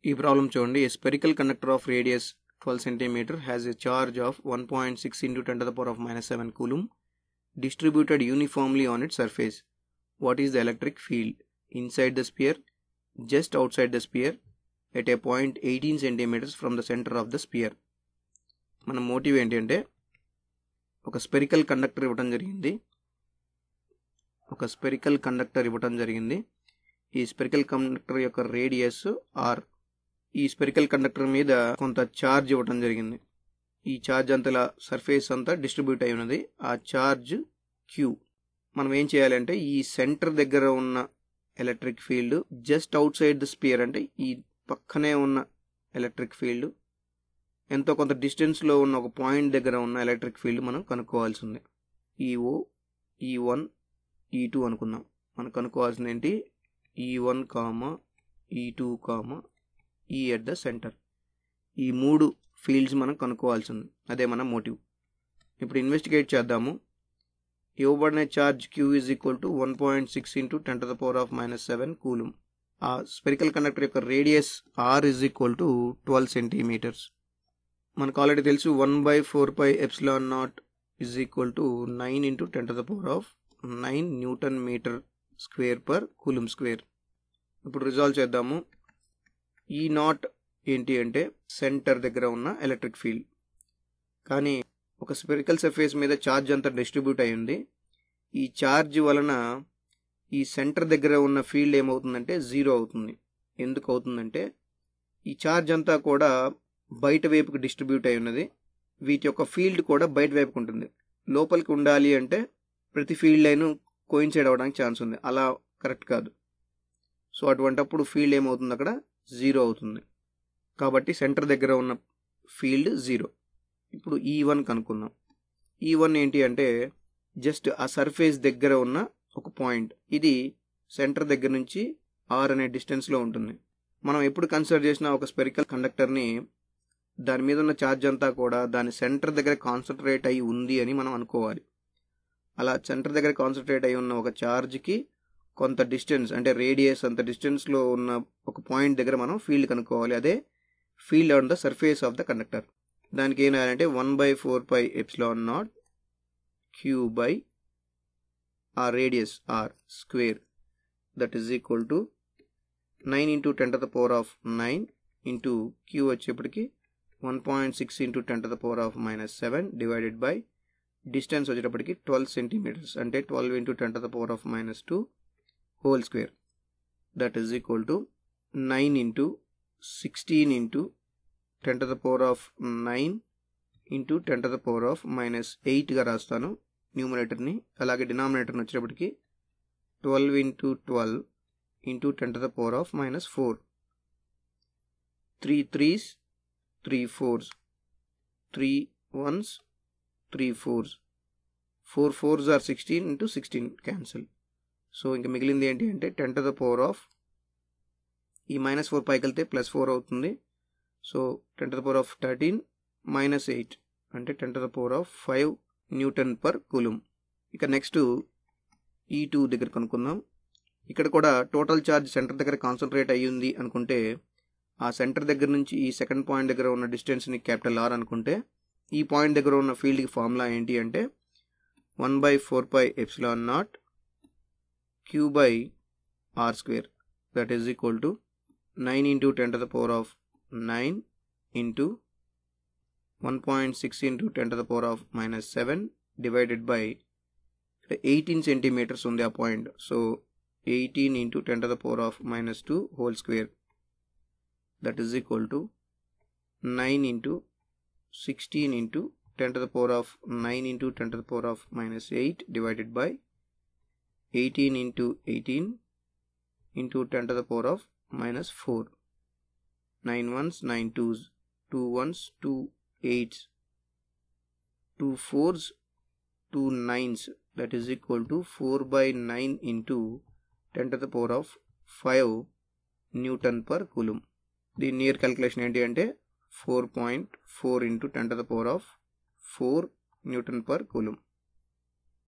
ఈ ప్రాబ్లం చూడండి. A spherical conductor of radius 12 cm has a charge of 1.6 into 10 to the power of minus 7 coulomb distributed uniformly on its surface. What is the electric field inside the sphere, just outside the sphere, at a point 18 centimeters from the center of the sphere? మన motive ఏంటి అంటే ఒక spherical conductor ఇవ్వడం జరిగింది. ఈ spherical conductor యొక్క radius r. ఈ spherical conductor మీద కొంత ఛార్జ్ ఇవ్వటం జరిగింది. ఈ ఛార్జ్ అంతా సర్ఫేస్ అంతా డిస్ట్రిబ్యూట్ అయి ఉన్నది. ఆ ఛార్జ్ q. మనం ఏం చేయాలంటే ఈ సెంటర్ దగ్గర ఉన్న electric field, just out side the spear అంటే ఈ పక్కనే ఉన్న ఎలక్ట్రిక్ ఫీల్డ్, ఎంతో కొంత డిస్టెన్స్లో ఉన్న ఒక పాయింట్ దగ్గర ఉన్న ఎలక్ట్రిక్ ఫీల్డ్ మనం కనుక్కోవాల్సి ఉంది. ఈఓ, E1, E2 అనుకుందాం. మనం కనుక్కోవాల్సింది ఏంటి? E1, E2, E at the centre. ఈ 3 ఫీల్డ్స్ మనం కనుక్కోవాల్సి ఉంది. అదే మన మోటివ్. ఇప్పుడు ఇన్వెస్టిగేట్ చేద్దాము. ఇవ్వబడిన charge Q is equal to 1.6 into 10 to the power of minus 7 కూలుమ్. ఆ స్పెరికల్ కండక్టర్ యొక్క radius r is equal to 12 centimeters. మనకు ఆల్రెడీ తెలుసు 1/4πε0 is equal to 9 into 10 to the power of 9 newton metre square per coulomb square. ఇప్పుడు resolve చేద్దాము. ఈ not ఏంటి అంటే centre దగ్గర ఉన్న ఎలక్ట్రిక్ ఫీల్డ్. కానీ ఒక స్పెరికల్ సర్ఫేస్ మీద ఛార్జ్ అంతా డిస్ట్రిబ్యూట్ అయి ఉంది. ఈ ఛార్జ్ వలన ఈ సెంటర్ దగ్గర ఉన్న ఫీల్డ్ ఏమవుతుందంటే 0 అవుతుంది. ఎందుకు అవుతుందంటే ఈ ఛార్జ్ అంతా కూడా బయట వైపుకి డిస్ట్రిబ్యూట్ అయి ఉన్నది. వీటి యొక్క ఫీల్డ్ కూడా బయట వైపుకి ఉంటుంది. లోపలికి ఉండాలి అంటే ప్రతి ఫీల్డ్ లైన్ కోయిన్సైడ్ అవ్వడానికి ఛాన్స్ ఉంది. అలా కరెక్ట్ కాదు. సో అటువంటప్పుడు ఫీల్డ్ ఏమవుతుంది? అక్కడ 0 అవుతుంది. కాబట్టి సెంటర్ దగ్గర ఉన్న ఫీల్డ్ 0. ఇప్పుడు E1 కనుక్కుందాం. E1 ఏంటి అంటే జస్ట్ ఆ సర్ఫేస్ దగ్గర ఉన్న ఒక పాయింట్. ఇది సెంటర్ దగ్గర నుంచి r అనే డిస్టెన్స్లో ఉంటుంది. మనం ఎప్పుడు కన్సిడర్ చేసిన ఒక స్పెరికల్ కండక్టర్ని దాని మీద ఉన్న ఛార్జ్ అంతా కూడా దాని సెంటర్ దగ్గర కాన్సన్ట్రేట్ అయి ఉంది అని మనం అనుకోవాలి. అలా సెంటర్ దగ్గర కాన్సన్ట్రేట్ అయి ఉన్న ఒక ఛార్జ్కి కొంత డిస్టెన్స్ అంటే రేడియస్ అంత డిస్టెన్స్లో ఉన్న ఒక పాయింట్ దగ్గర మనం ఫీల్డ్ కనుక్కోవాలి. అదే field on the surface of the conductor. దానికి ఏం రాయాలంటే 1/4πε0 q by ఆ radius r square, that is equal to 9 into 10 to the power of 9 into q వచ్చేప్పటికి 1.6 into 10 to the power of minus 7 divided by distance వచ్చేటప్పటికి 12 centimetres అంటే 12 into 10 to the power of minus 2 whole square, that is equal to 9 into 16 into 10 to the power of 9 into 10 to the power of minus 8గా రాస్తాను న్యూమరేటర్ని. అలాగే డినామినేటర్ని వచ్చేటప్పటికి 12 into 12 into 10 to the power of minus 4. 3 3s, 3 4s, 3 1s, 3 4s, 4 4s are 16 into 16 cancel. So ఇంకా మిగిలింది ఏంటి అంటే 10 to the power of ఈ -4 పైకి వెళ్తే +4 అవుతుంది. So 10 to the power of 13 minus 8 అంటే 10 to the power of 5 newton per coulomb. ఇక నెక్స్ట్ E2 దగ్గర కనుక్కుందాం. ఇక్కడ కూడా టోటల్ ఛార్జ్ సెంటర్ దగ్గర కాన్సన్ట్రేట్ అయ్యింది అనుకుంటే ఆ సెంటర్ దగ్గర నుంచి ఈ సెకండ్ పాయింట్ దగ్గర ఉన్న డిస్టెన్స్ని R అనుకుంటే ఈ పాయింట్ దగ్గర ఉన్న ఫీల్డ్కి ఫార్ములా ఏంటి అంటే 1/4πε0 q by r square, that is equal to 9 into 10 to the power of 9 into 1.6 into 10 to the power of minus 7 divided by 18 centimeters ఉంది ఆ point. So 18 into 10 to the power of minus 2 whole square, that is equal to 9 into 16 into 10 to the power of 9 into 10 to the power of minus 8 divided by 18 into 18 into 10 to the power of minus 4. 9 1s, 9 2s, 2 1s, 2 8s, 2 4s, 2 9s, that is equal to 4/9 into 10 to the power of 5 newton per coulomb. దీని near calculation ఏంటి అంటే 4.4 into 10 to the power of 4 newton per కూలుమ్.